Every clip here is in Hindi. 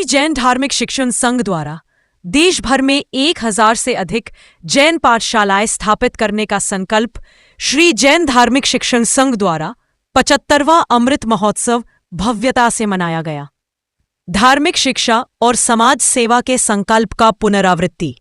जैन धार्मिक शिक्षण संघ द्वारा देश भर में 1000 से अधिक जैन पाठशालाएं स्थापित करने का संकल्प श्री जैन धार्मिक शिक्षण संघ द्वारा 75वां अमृत महोत्सव भव्यता से मनाया गया। धार्मिक शिक्षा और समाज सेवा के संकल्प का पुनरावृत्ति।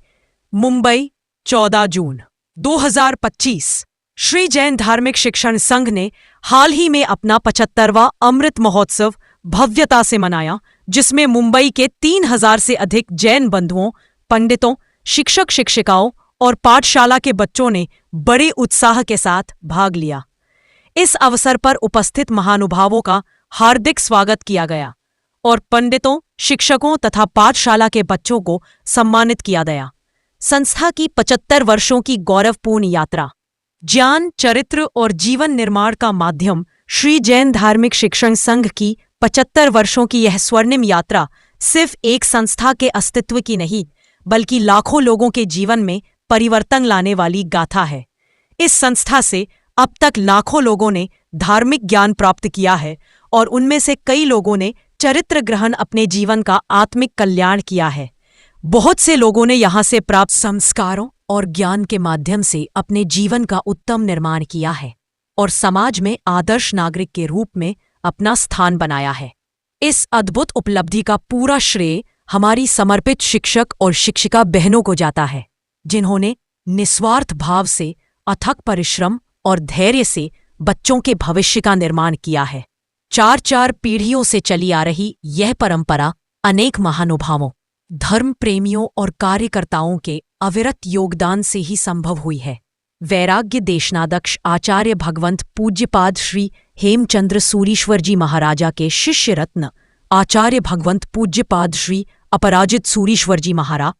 मुंबई, 14 जून 2025। श्री जैन धार्मिक शिक्षण संघ ने हाल ही में अपना 75वां अमृत महोत्सव भव्यता से मनाया, जिसमें मुंबई के 3000 से अधिक जैन बंधुओं, पंडितों, शिक्षक शिक्षिकाओं और पाठशाला के बच्चों ने बड़े उत्साह के साथ भाग लिया। इस अवसर पर उपस्थित महानुभावों का हार्दिक स्वागत किया गया और पंडितों, शिक्षकों तथा पाठशाला के बच्चों को सम्मानित किया गया। संस्था की 75 वर्षों की गौरवपूर्ण यात्रा, ज्ञान, चरित्र और जीवन निर्माण का माध्यम श्री जैन धार्मिक शिक्षण संघ की 75 वर्षों की यह स्वर्णिम यात्रा सिर्फ एक संस्था के अस्तित्व की नहीं, बल्कि लाखों लोगों के जीवन में परिवर्तन लाने वाली गाथा है। इस संस्था से अब तक लाखों लोगों ने धार्मिक ज्ञान प्राप्त किया है और उनमें से कई लोगों ने चरित्र ग्रहण अपने जीवन का आत्मिक कल्याण किया है। बहुत से लोगों ने यहाँ से प्राप्त संस्कारों और ज्ञान के माध्यम से अपने जीवन का उत्तम निर्माण किया है और समाज में आदर्श नागरिक के रूप में अपना स्थान बनाया है। इस अद्भुत उपलब्धि का पूरा श्रेय हमारी समर्पित शिक्षक और शिक्षिका बहनों को जाता है, जिन्होंने निस्वार्थ भाव से, अथक परिश्रम और धैर्य से बच्चों के भविष्य का निर्माण किया है। 4 पीढ़ियों से चली आ रही यह परंपरा अनेक महानुभावों, धर्म प्रेमियों और कार्यकर्ताओं के अविरत योगदान से ही संभव हुई है। वैराग्य देशनादक्ष आचार्य भगवंत पूज्यपाद श्री हेमचंद्र सूरीश्वर जी महाराजा के शिष्य रत्न आचार्य भगवंत पूज्यपाद श्री अपराजित सूरीश्वर जी महाराज,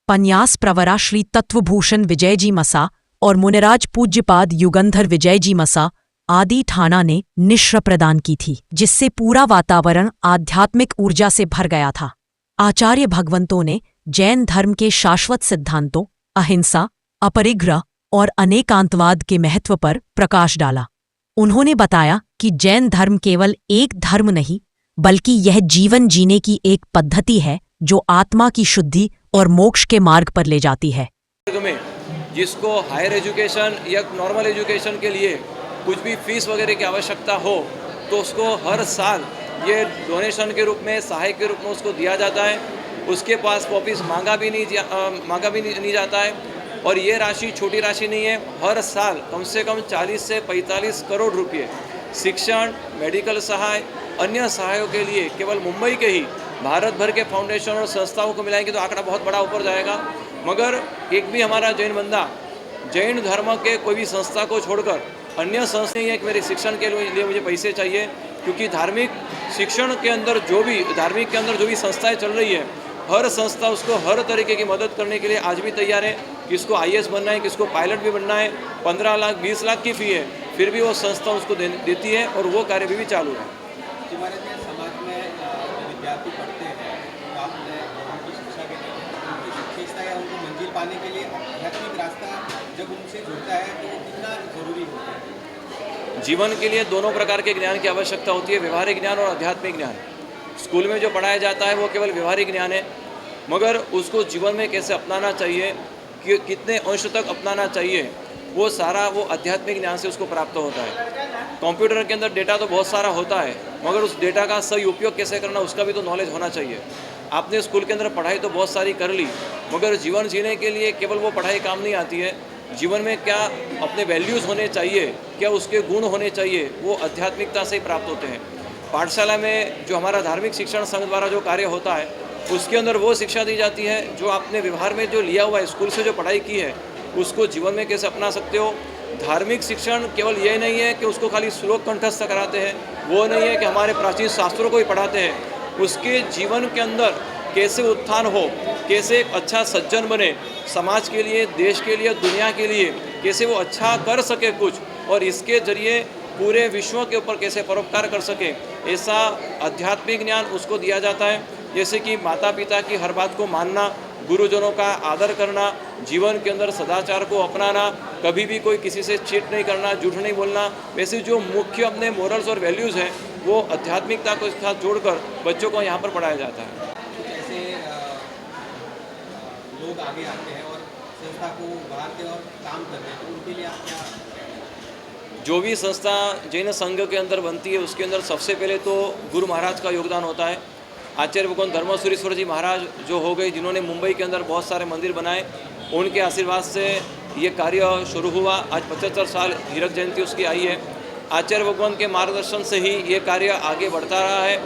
पन्यास प्रवरा श्री तत्वभूषण विजय जी मसा और मुनिराज पूज्यपाद युगंधर विजय जी मसा आदि ठाणा ने निश्र प्रदान की थी, जिससे पूरा वातावरण आध्यात्मिक ऊर्जा से भर गया था। आचार्य भगवंतों ने जैन धर्म के शाश्वत सिद्धांतों, अहिंसा, अपरिग्रह और अनेकांतवाद के महत्व पर प्रकाश डाला। उन्होंने बताया कि जैन धर्म केवल एक धर्म नहीं, बल्कि यह जीवन जीने की एक पद्धति है जो आत्मा की शुद्धि और मोक्ष के मार्ग पर ले जाती है। जिसको हायर एजुकेशन या नॉर्मल एजुकेशन के लिए कुछ भी फीस वगैरह की आवश्यकता हो, तो उसको हर साल ये डोनेशन के रूप में, सहायक के रूप में उसको दिया जाता है। उसके पास वापिस मांगा भी नहीं जाता है और ये राशि छोटी राशि नहीं है। हर साल कम से कम 40 से 45 करोड़ रुपए शिक्षण, मेडिकल सहाय, अन्य सहायों के लिए केवल मुंबई के ही भारत भर के फाउंडेशन और संस्थाओं को मिलाएंगे तो आंकड़ा बहुत बड़ा ऊपर जाएगा। मगर एक भी हमारा जैन बंदा जैन धर्म के कोई भी संस्था को छोड़कर अन्य संस्था नहीं है कि मेरे शिक्षण के लिए मुझे पैसे चाहिए, क्योंकि धार्मिक शिक्षण के अंदर जो भी संस्थाएं चल रही है, हर संस्था उसको हर तरीके की मदद करने के लिए आज भी तैयार है। किसको IAS बनना है, किसको पायलट भी बनना है, 15 लाख 20 लाख की फ़ी है, फिर भी वो संस्था उसको देती है और वो कार्य भी चालू है। हमारे समाज में विद्यार्थी पढ़ते हैं, तो आपने उनकी शिक्षा के लिए उनकी शिक्षा या उनको मंजिल पाने के लिए आध्यात्मिक रास्ता जब उनसे जुड़ता है तो वो कितना जरूरी होता है? जीवन के लिए दोनों प्रकार के ज्ञान की आवश्यकता होती है, व्यवहारिक ज्ञान और आध्यात्मिक ज्ञान। स्कूल में जो पढ़ाया जाता है वो केवल व्यवहारिक ज्ञान है, मगर उसको जीवन में कैसे अपनाना चाहिए, कि कितने अंश तक अपनाना चाहिए, वो सारा वो आध्यात्मिक ज्ञान से उसको प्राप्त होता है। कंप्यूटर के अंदर डेटा तो बहुत सारा होता है, मगर उस डेटा का सही उपयोग कैसे करना उसका भी तो नॉलेज होना चाहिए। आपने स्कूल के अंदर पढ़ाई तो बहुत सारी कर ली, मगर जीवन जीने के लिए केवल वो पढ़ाई काम नहीं आती है। जीवन में क्या अपने वैल्यूज़ होने चाहिए, क्या उसके गुण होने चाहिए, वो आध्यात्मिकता से ही प्राप्त होते हैं। पाठशाला में जो हमारा धार्मिक शिक्षण संघ द्वारा जो कार्य होता है, उसके अंदर वो शिक्षा दी जाती है जो आपने व्यवहार में जो लिया हुआ है, स्कूल से जो पढ़ाई की है, उसको जीवन में कैसे अपना सकते हो। धार्मिक शिक्षण केवल ये नहीं है कि उसको खाली श्लोक कंठस्थ कराते हैं, वो नहीं है कि हमारे प्राचीन शास्त्रों को ही पढ़ाते हैं। उसके जीवन के अंदर कैसे उत्थान हो, कैसे एक अच्छा सज्जन बने, समाज के लिए, देश के लिए, दुनिया के लिए कैसे वो अच्छा कर सके कुछ, और इसके जरिए पूरे विश्व के ऊपर कैसे परोपकार कर सके, ऐसा आध्यात्मिक ज्ञान उसको दिया जाता है। जैसे कि माता पिता की हर बात को मानना, गुरुजनों का आदर करना, जीवन के अंदर सदाचार को अपनाना, कभी भी कोई किसी से चीट नहीं करना, झूठ नहीं बोलना, वैसे जो मुख्य अपने मोरल्स और वैल्यूज़ हैं वो आध्यात्मिकता को साथ जोड़कर बच्चों को यहाँ पर पढ़ाया जाता है। लोग आगे आते हैं और संस्था को उभारते और काम करते हैं, तो उनके लिए आप क्या कहेंगे? जो भी संस्था जैन संघ के अंदर बनती है उसके अंदर सबसे पहले तो गुरु महाराज का योगदान होता है। आचार्य भगवान धर्मसुरेश्वर जी महाराज जो हो गए, जिन्होंने मुंबई के अंदर बहुत सारे मंदिर बनाए, उनके आशीर्वाद से ये कार्य शुरू हुआ। आज 75 साल हीरक जयंती उसकी आई है। आचार्य भगवान के मार्गदर्शन से ही ये कार्य आगे बढ़ता रहा है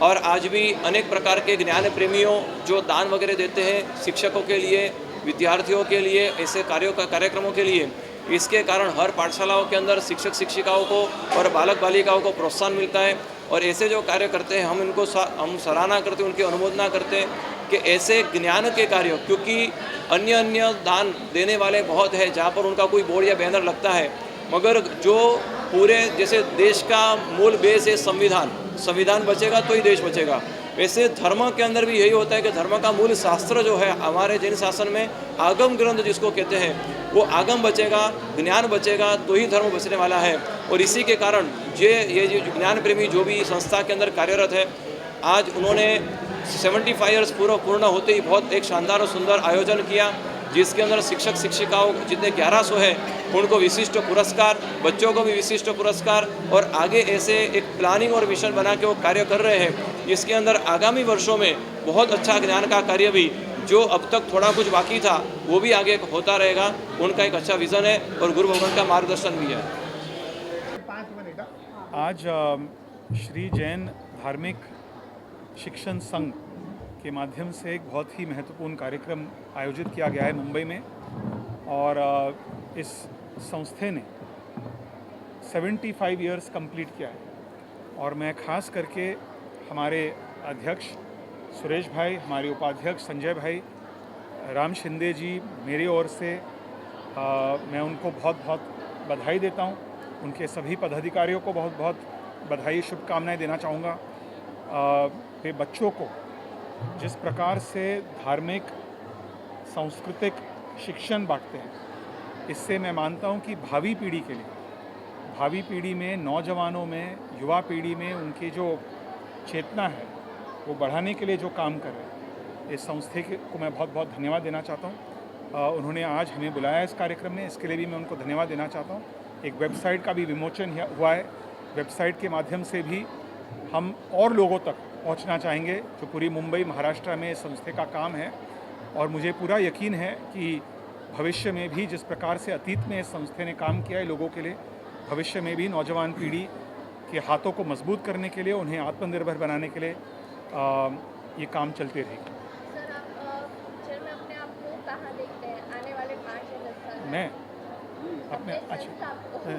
और आज भी अनेक प्रकार के ज्ञान प्रेमियों जो दान वगैरह देते हैं शिक्षकों के लिए, विद्यार्थियों के लिए, ऐसे कार्यक्रमों के लिए, इसके कारण हर पाठशालाओं के अंदर शिक्षक शिक्षिकाओं को और बालक बालिकाओं को प्रोत्साहन मिलता है। और ऐसे जो कार्य करते हैं हम सराहना करते हैं, उनकी अनुमोदना करते हैं कि ऐसे ज्ञान के कार्य, क्योंकि अन्य दान देने वाले बहुत है जहाँ पर उनका कोई बोर्ड या बैनर लगता है, मगर जो पूरे जैसे देश का मूल बेस है संविधान बचेगा तो ही देश बचेगा। वैसे धर्म के अंदर भी यही होता है कि धर्म का मूल शास्त्र जो है हमारे जैन शासन में आगम ग्रंथ जिसको कहते हैं, वो आगम बचेगा, ज्ञान बचेगा तो ही धर्म बचने वाला है। और इसी के कारण ये जो ज्ञान प्रेमी जो भी संस्था के अंदर कार्यरत है, आज उन्होंने 75 ईयर्स पूर्ण होते ही बहुत एक शानदार और सुंदर आयोजन किया, जिसके अंदर शिक्षक शिक्षिकाओं जितने 1100 है उनको विशिष्ट पुरस्कार, बच्चों को भी विशिष्ट पुरस्कार, और आगे ऐसे एक प्लानिंग और मिशन बना के वो कार्य कर रहे हैं। इसके अंदर आगामी वर्षों में बहुत अच्छा ज्ञान का कार्य भी, जो अब तक थोड़ा कुछ बाकी था, वो भी आगे होता रहेगा। उनका एक अच्छा विज़न है और गुरु भगवान का मार्गदर्शन भी है। आज श्री जैन धार्मिक शिक्षण संघ के माध्यम से एक बहुत ही महत्वपूर्ण कार्यक्रम आयोजित किया गया है मुंबई में, और इस संस्था ने 75 इयर्स कंप्लीट किया है। और मैं खास करके हमारे अध्यक्ष सुरेश भाई, हमारे उपाध्यक्ष संजय भाई, राम शिंदे जी, मेरी ओर से मैं उनको बहुत बहुत बधाई देता हूँ। उनके सभी पदाधिकारियों को बहुत बहुत बधाई, शुभकामनाएं देना चाहूँगा। वे बच्चों को जिस प्रकार से धार्मिक सांस्कृतिक शिक्षण बांटते हैं, इससे मैं मानता हूं कि भावी पीढ़ी में, नौजवानों में, युवा पीढ़ी में उनकी जो चेतना है वो बढ़ाने के लिए जो काम कर रहे हैं, इस संस्था को मैं बहुत बहुत धन्यवाद देना चाहता हूं। उन्होंने आज हमें बुलाया इस कार्यक्रम में, इसके लिए भी मैं उनको धन्यवाद देना चाहता हूं। एक वेबसाइट का भी विमोचन हुआ है। वेबसाइट के माध्यम से भी हम और लोगों तक पहुंचना चाहेंगे, जो पूरी मुंबई महाराष्ट्र में इस संस्था का काम है। और मुझे पूरा यकीन है कि भविष्य में भी जिस प्रकार से अतीत में इस संस्था ने काम किया है लोगों के लिए, भविष्य में भी नौजवान पीढ़ी के हाथों को मजबूत करने के लिए, उन्हें आत्मनिर्भर बनाने के लिए ये काम चलते रहेगी। सर, आप फ्यूचर में अपने आप को कहाँ देखते हैं आने वाले 5 या 10 साल? मैं अपने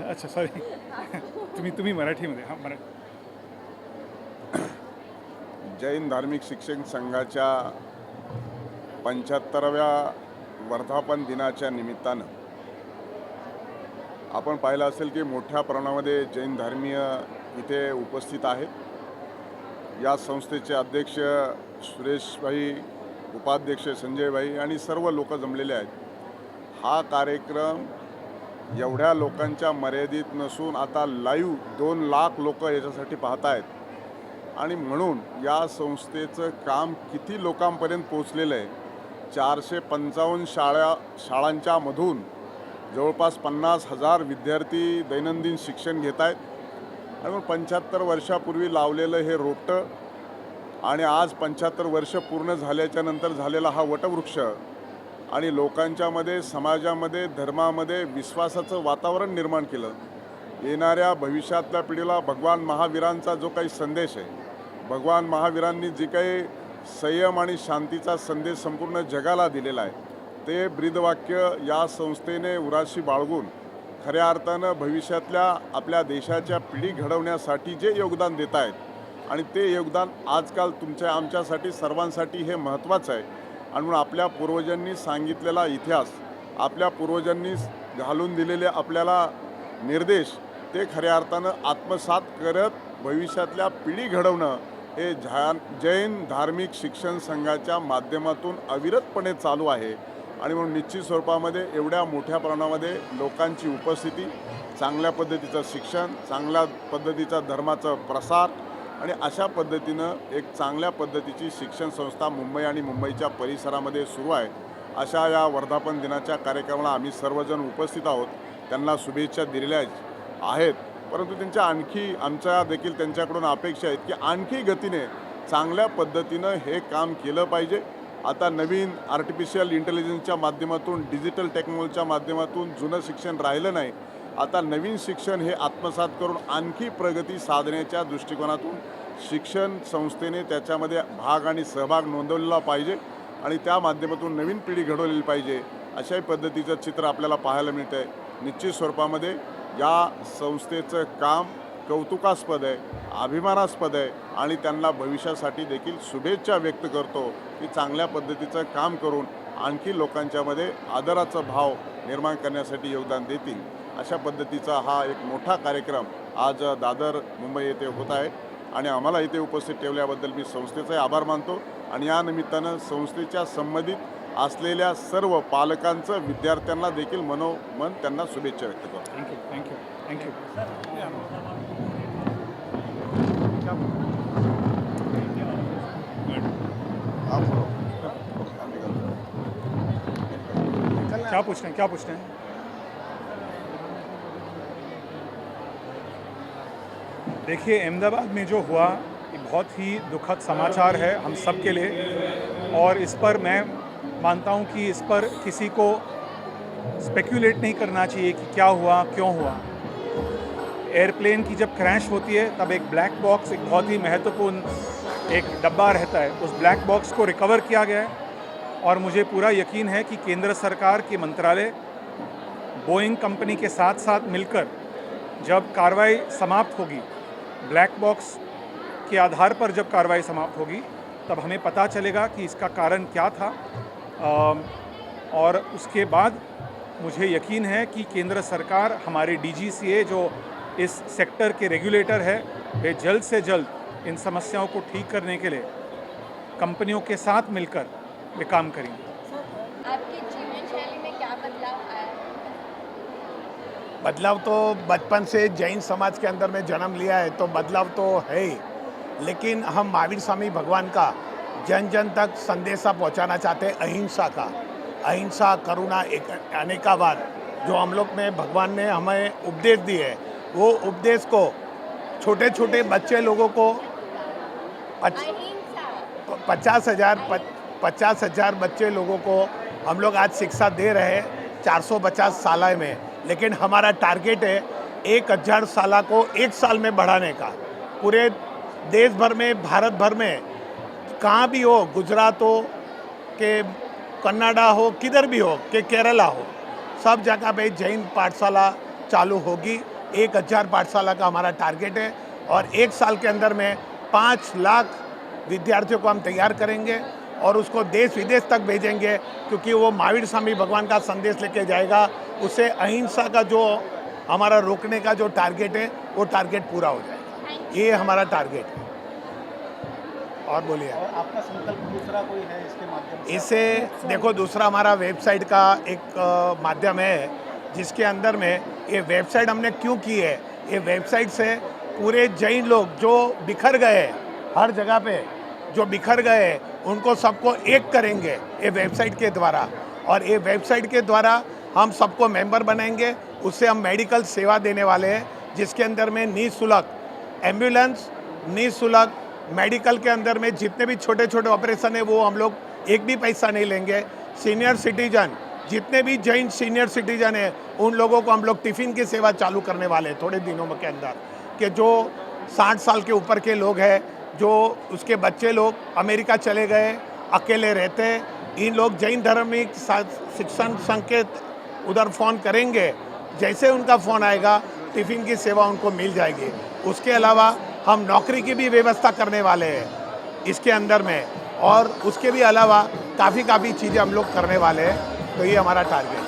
अच्छा सॉरी तुम्ही मराठीमध्ये, हां मराठी. जैन धार्मिक शिक्षण संघाच्या 75व्या वर्धापन दिनाच्या निमित्तानं आपण पाहिलं असेल की मोठ्या प्रमाणामध्ये जैन धर्मीय इथे उपस्थित आहेत। या संस्थेचे अध्यक्ष सुरेशभाई, उपाध्यक्ष संजयभाई आणि सर्व लोक जमलेले आहेत। हा कार्यक्रम एवढ्या लोकांच्या मर्यादित नसून आता लाईव्ह 2 लाख लोक याच्यासाठी पाहत आहेत आणि म्हणून या संस्थेचं काम किती लोकांपर्यंत पोहोचलेलं आहे। 455 शाळांच्या मधून जवळपास 50,000 विद्यार्थी दैनंदिन शिक्षण घेत आहेत आणि मग 75 वर्षापूर्वी लावलेलं हे रोपटं आणि आज 75 वर्ष पूर्ण झाल्याच्या नंतर झालेला हा वटवृक्ष आणि लोकांच्यामध्ये, समाजामध्ये, धर्मामध्ये विश्वासाचं वातावरण निर्माण केलं। येणाऱ्या भविष्यातल्या पिढीला भगवान महावीरांचा जो काही संदेश आहे, भगवान महावीरांनी जी काही संयम आणि शांतीचा संदेश संपूर्ण जगाला दिलेला आहे, ते ब्रीदवाक्य या संस्थेने उराशी बाळगून खऱ्या अर्थानं भविष्यातल्या आपल्या देशाच्या पिढी घडवण्यासाठी जे योगदान देत आहेत आणि ते योगदान आजकाल तुमच्या आमच्यासाठी सर्वांसाठी हे महत्त्वाचं आहे। आणि म्हणून आपल्या पूर्वजांनी सांगितलेला इतिहास, आपल्या पूर्वजांनी घालून दिलेले आपल्याला निर्देश, ते खऱ्या अर्थानं आत्मसात करत भविष्यातल्या पिढी घडवणं हे जैन धार्मिक शिक्षण संघाच्या माध्यमातून अविरतपणे चालू आहे। आणि म्हणून निश्चित स्वरूपामध्ये एवढ्या मोठ्या प्रमाणामध्ये लोकांची उपस्थिती, चांगल्या पद्धतीचं शिक्षण, चांगल्या पद्धतीचा धर्माचा प्रसार आणि अशा पद्धतीनं एक चांगल्या पद्धतीची शिक्षण संस्था मुंबई आणि मुंबईच्या परिसरामध्ये सुरू आहे अशा या वर्धापन दिनाच्या कार्यक्रमाला आम्ही सर्वजण उपस्थित आहोत. त्यांना शुभेच्छा दिलेल्या आहेत, परंतु आमच्या देखील त्यांच्याकडून अपेक्षा आहेत की आणखी गतीने चांगल्या पद्धतीनं हे काम केलं पाहिजे. आता नवीन आर्टिफिशियल इंटेलिजन्सच्या माध्यमातून, डिजिटल टेक्नॉलॉजीच्या माध्यमातून जुनं शिक्षण राहिलं नाही. आता नवीन शिक्षण हे आत्मसात करून आणखी प्रगती साधण्याच्या दृष्टिकोनातून शिक्षण संस्थेने त्याच्यामध्ये भाग आणि सहभाग नोंदवलेला पाहिजे आणि त्या माध्यमातून नवीन पिढी घडवलेली पाहिजे. अशाही पद्धतीचं चित्र आपल्याला पाहायला मिळतं आहे. निश्चित स्वरूपामध्ये या संस्थेचं काम कौतुकास्पद आहे, अभिमानास्पद आहे आणि त्यांना भविष्यासाठी देखील शुभेच्छा व्यक्त करतो की चांगल्या पद्धतीचं काम करून आणखी लोकांच्यामध्ये आदराचा भाव निर्माण करण्यासाठी योगदान देतील. अशा पद्धतीचा हा एक मोठा कार्यक्रम आज दादर मुंबई येथे होत आहे आणि आम्हाला इथे उपस्थित ठेवल्याबद्दल मी संस्थेचे आभार मानतो आणि या निमित्तानं संस्थेच्या संबंधित असलेल्या सर्व पालकांचं, विद्यार्थ्यांना देखील मनोमन त्यांना शुभेच्छा व्यक्त करतो. थँक्यू. क्या पूछना है? देखिए, अहमदाबाद में जो हुआ ये बहुत ही दुखद समाचार है हम सब के लिए और इस पर मैं मानता हूँ कि इस पर किसी को स्पेक्यूलेट नहीं करना चाहिए कि क्या हुआ, क्यों हुआ. एयरप्लेन की जब क्रैश होती है तब एक ब्लैक बॉक्स, एक बहुत ही महत्वपूर्ण एक डब्बा रहता है, उस ब्लैक बॉक्स को रिकवर किया गया है और मुझे पूरा यकीन है कि केंद्र सरकार के मंत्रालय बोइंग कंपनी के साथ साथ मिलकर जब कार्रवाई समाप्त होगी, ब्लैक बॉक्स के आधार पर जब कार्रवाई समाप्त होगी तब हमें पता चलेगा कि इसका कारण क्या था और उसके बाद मुझे यकीन है कि केंद्र सरकार, हमारे DGCA जो इस सेक्टर के रेगुलेटर है, वे जल्द से जल्द इन समस्याओं को ठीक करने के लिए कंपनियों के साथ मिलकर वे काम करेंगे. आपकी जीवन शैली में क्या बदलाव आया है? बदलाव तो बचपन से जैन समाज के अंदर में जन्म लिया है तो बदलाव तो है ही, लेकिन हम महावीर स्वामी भगवान का जन जन तक संदेशा पहुंचाना चाहते हैं. अहिंसा, करुणा, एक अनेकावाद जो हम लोग में भगवान ने हमें उपदेश दिए है, वो उपदेश को छोटे छोटे बच्चे लोगों को 50,000 बच्चे लोगों को हम लोग आज शिक्षा दे रहे हैं 450 साल में, लेकिन हमारा टारगेट है 1000 साल को 1 साल में बढ़ाने का. पूरे देश भर में, भारत भर में कहाँ भी हो, गुजरात हो कि कन्नाडा हो, किधर भी हो कि केरला हो, सब जगह पे जैन पाठशाला चालू होगी. 1000 पाठशाला का हमारा टारगेट है और 1 साल के अंदर में 5 लाख विद्यार्थियों को हम तैयार करेंगे और उसको देश विदेश तक भेजेंगे, क्योंकि वो महावीर स्वामी भगवान का संदेश लेके जाएगा. उससे अहिंसा का जो हमारा रोकने का जो टारगेट है वो टारगेट पूरा हो जाएगा. ये हमारा टारगेट है. और बोलिए. और आपका संकल्प दूसरा कोई है इसके माध्यम से? इसे देखो, दूसरा हमारा वेबसाइट का एक माध्यम है जिसके अंदर में, ये वेबसाइट हमने क्यों की है, ये वेबसाइट से पूरे जैन लोग जो बिखर गए हर जगह पे, जो बिखर गए उनको सबको एक करेंगे ये वेबसाइट के द्वारा. और ये वेबसाइट के द्वारा हम सबको मेंबर बनाएंगे. उससे हम मेडिकल सेवा देने वाले हैं जिसके अंदर में निःशुल्क एम्बुलेंस, निःशुल्क मेडिकल के अंदर में जितने भी छोटे छोटे ऑपरेशन है वो हम लोग एक भी पैसा नहीं लेंगे. सीनियर सिटीजन, जितने भी जैन सीनियर सिटीजन है उन लोगों को हम लोग टिफ़िन की सेवा चालू करने वाले हैं थोड़े दिनों के अंदर. कि जो 60 साल के ऊपर के लोग हैं, जो उसके बच्चे लोग अमेरिका चले गए, अकेले रहते हैं, इन लोग जैन धार्मिक शिक्षण संघ के उधर फ़ोन करेंगे, जैसे उनका फ़ोन आएगा टिफ़िन की सेवा उनको मिल जाएगी. उसके अलावा हम नौकरी की भी व्यवस्था करने वाले हैं इसके अंदर में, और उसके भी अलावा काफ़ी चीज़ें हम लोग करने वाले हैं. तो ये हमारा टारगेट है.